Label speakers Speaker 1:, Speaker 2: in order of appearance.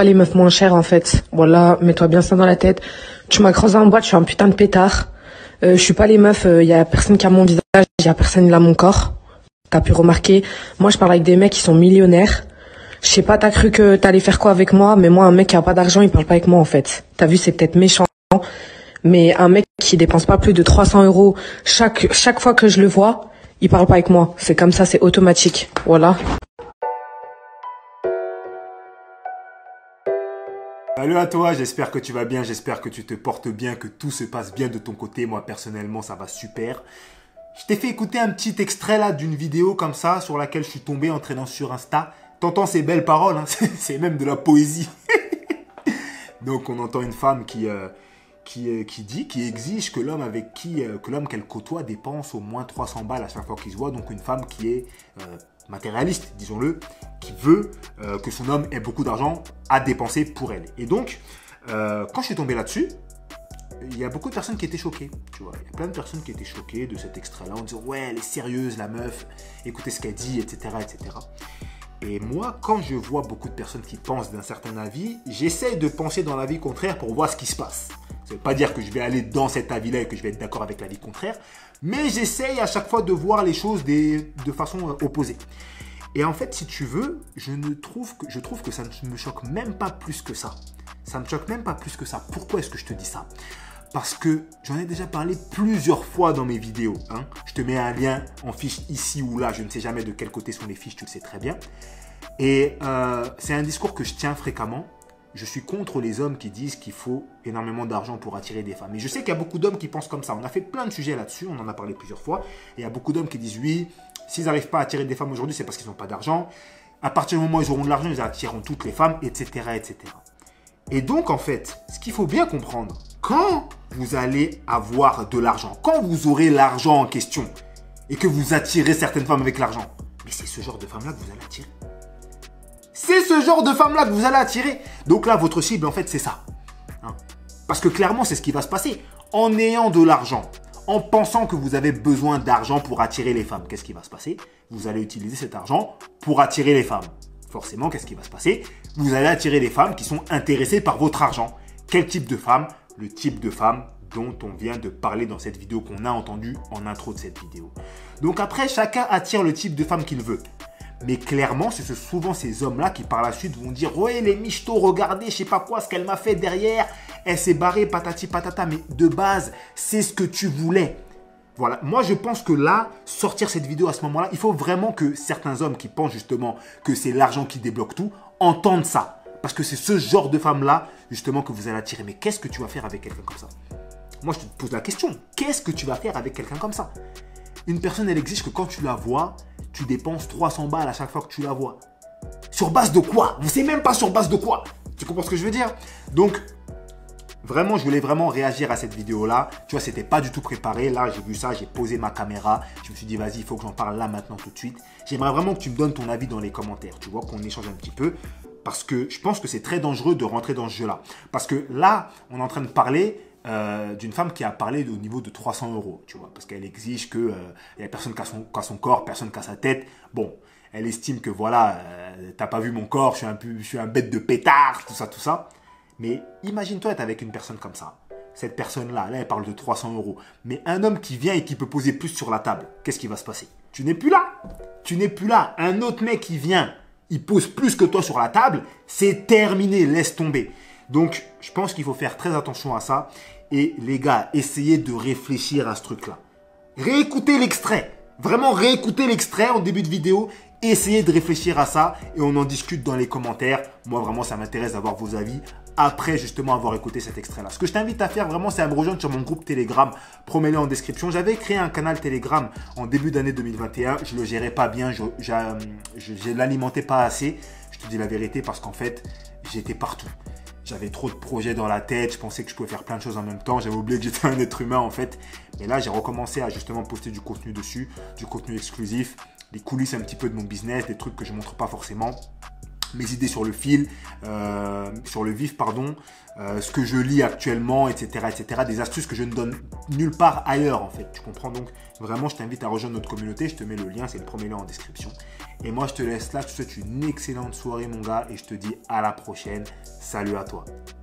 Speaker 1: Les meufs moins chères en fait. Voilà, mets-toi bien ça dans la tête. Tu m'as croisé en boîte, je suis un putain de pétard. Je suis pas les meufs, y a personne qui a mon visage, y a personne qui a mon corps. T'as pu remarquer. Moi, je parle avec des mecs qui sont millionnaires. Je sais pas, t'as cru que t'allais faire quoi avec moi, mais moi, un mec qui a pas d'argent, il parle pas avec moi en fait. T'as vu, c'est peut-être méchant, mais un mec qui dépense pas plus de 300 euros chaque fois que je le vois, il parle pas avec moi. C'est comme ça, c'est automatique. Voilà.
Speaker 2: Salut à toi, j'espère que tu vas bien, j'espère que tu te portes bien, que tout se passe bien de ton côté. Moi personnellement ça va super. Je t'ai fait écouter un petit extrait là d'une vidéo comme ça sur laquelle je suis tombé en traînant sur Insta. T'entends ces belles paroles, hein, c'est même de la poésie. Donc on entend une femme qui exige que l'homme qu'elle côtoie dépense au moins 300 balles à chaque fois qu'il se voit. Donc une femme qui est matérialiste, disons-le, qui veut que son homme ait beaucoup d'argent à dépenser pour elle. Et donc, quand je suis tombé là-dessus, il y a beaucoup de personnes qui étaient choquées, tu vois. Il y a plein de personnes qui étaient choquées de cet extrait-là en disant « Ouais, elle est sérieuse, la meuf, écoutez ce qu'elle dit, etc. etc. » Et moi, quand je vois beaucoup de personnes qui pensent d'un certain avis, j'essaie de penser dans l'avis contraire pour voir ce qui se passe. Ça ne veut pas dire que je vais aller dans cet avis-là et que je vais être d'accord avec l'avis contraire, mais j'essaye à chaque fois de voir les choses de façon opposée. Et en fait, si tu veux, je trouve que ça ne me choque même pas plus que ça. Ça ne me choque même pas plus que ça. Pourquoi est-ce que je te dis ça? Parce que j'en ai déjà parlé plusieurs fois dans mes vidéos. Hein. Je te mets un lien en fiche ici ou là. Je ne sais jamais de quel côté sont les fiches, tu le sais très bien. Et c'est un discours que je tiens fréquemment. Je suis contre les hommes qui disent qu'il faut énormément d'argent pour attirer des femmes. Et je sais qu'il y a beaucoup d'hommes qui pensent comme ça. On a fait plein de sujets là-dessus, on en a parlé plusieurs fois. Et il y a beaucoup d'hommes qui disent oui, s'ils n'arrivent pas à attirer des femmes aujourd'hui, c'est parce qu'ils n'ont pas d'argent. À partir du moment où ils auront de l'argent, ils attireront toutes les femmes, etc., etc. Et donc, en fait, ce qu'il faut bien comprendre, quand vous allez avoir de l'argent, quand vous aurez l'argent en question et que vous attirez certaines femmes avec l'argent, mais c'est ce genre de femmes-là que vous allez attirer. C'est ce genre de femme-là que vous allez attirer. Donc là, votre cible, en fait, c'est ça. Hein? Parce que clairement, c'est ce qui va se passer. En ayant de l'argent, en pensant que vous avez besoin d'argent pour attirer les femmes, qu'est-ce qui va se passer? Vous allez utiliser cet argent pour attirer les femmes. Forcément, qu'est-ce qui va se passer? Vous allez attirer les femmes qui sont intéressées par votre argent. Quel type de femme? Le type de femme dont on vient de parler dans cette vidéo, qu'on a entendu en intro de cette vidéo. Donc après, chacun attire le type de femme qu'il veut. Mais clairement, c'est souvent ces hommes-là qui par la suite vont dire « Ouais, les michtos, regardez, je sais pas quoi, ce qu'elle m'a fait derrière. Elle s'est barrée, patati patata. » Mais de base, c'est ce que tu voulais. Voilà, moi je pense que là, sortir cette vidéo à ce moment-là, il faut vraiment que certains hommes qui pensent justement que c'est l'argent qui débloque tout, entendent ça. Parce que c'est ce genre de femme-là, justement, que vous allez attirer. Mais qu'est-ce que tu vas faire avec quelqu'un comme ça? Moi, je te pose la question. Qu'est-ce que tu vas faire avec quelqu'un comme ça? Une personne, elle exige que quand tu la vois, tu dépenses 300 balles à chaque fois que tu la vois. Sur base de quoi? Vous savez même pas sur base de quoi. Tu comprends ce que je veux dire? Donc, vraiment, je voulais vraiment réagir à cette vidéo-là. Tu vois, c'était pas du tout préparé. Là, j'ai vu ça, j'ai posé ma caméra. Je me suis dit, vas-y, il faut que j'en parle là, maintenant, tout de suite. J'aimerais vraiment que tu me donnes ton avis dans les commentaires. Tu vois, qu'on échange un petit peu. Parce que je pense que c'est très dangereux de rentrer dans ce jeu-là. Parce que là, on est en train de parler d'une femme qui a parlé au niveau de 300 euros, tu vois, parce qu'elle exige qu'il n'y a personne qui a son corps, personne qui a sa tête. Bon, elle estime que voilà, t'as pas vu mon corps, je suis un bête de pétard, tout ça, tout ça. Mais imagine-toi être avec une personne comme ça. Cette personne-là, là, elle parle de 300 euros. Mais un homme qui vient et qui peut poser plus sur la table, qu'est-ce qui va se passer? Tu n'es plus là. Tu n'es plus là. Un autre mec qui vient, il pose plus que toi sur la table, c'est terminé, laisse tomber. Donc, je pense qu'il faut faire très attention à ça. Et les gars, essayez de réfléchir à ce truc-là. Réécoutez l'extrait. Vraiment, réécoutez l'extrait en début de vidéo. Essayez de réfléchir à ça et on en discute dans les commentaires. Moi, vraiment, ça m'intéresse d'avoir vos avis après justement avoir écouté cet extrait-là. Ce que je t'invite à faire vraiment, c'est à me rejoindre sur mon groupe Telegram. Promets-le en description. J'avais créé un canal Telegram en début d'année 2021. Je le gérais pas bien. Je l'alimentais pas assez. Je te dis la vérité parce qu'en fait, j'étais partout. J'avais trop de projets dans la tête, je pensais que je pouvais faire plein de choses en même temps. J'avais oublié que j'étais un être humain en fait. Mais là, j'ai recommencé à justement poster du contenu dessus, du contenu exclusif, des coulisses un petit peu de mon business, des trucs que je ne montre pas forcément. mes idées sur le fil, sur le vif, pardon, ce que je lis actuellement, etc., etc. Des astuces que je ne donne nulle part ailleurs, en fait. Tu comprends? Donc, vraiment, je t'invite à rejoindre notre communauté. Je te mets le lien, c'est le premier lien en description. Et moi, je te laisse là. Je te souhaite une excellente soirée, mon gars, et je te dis à la prochaine. Salut à toi.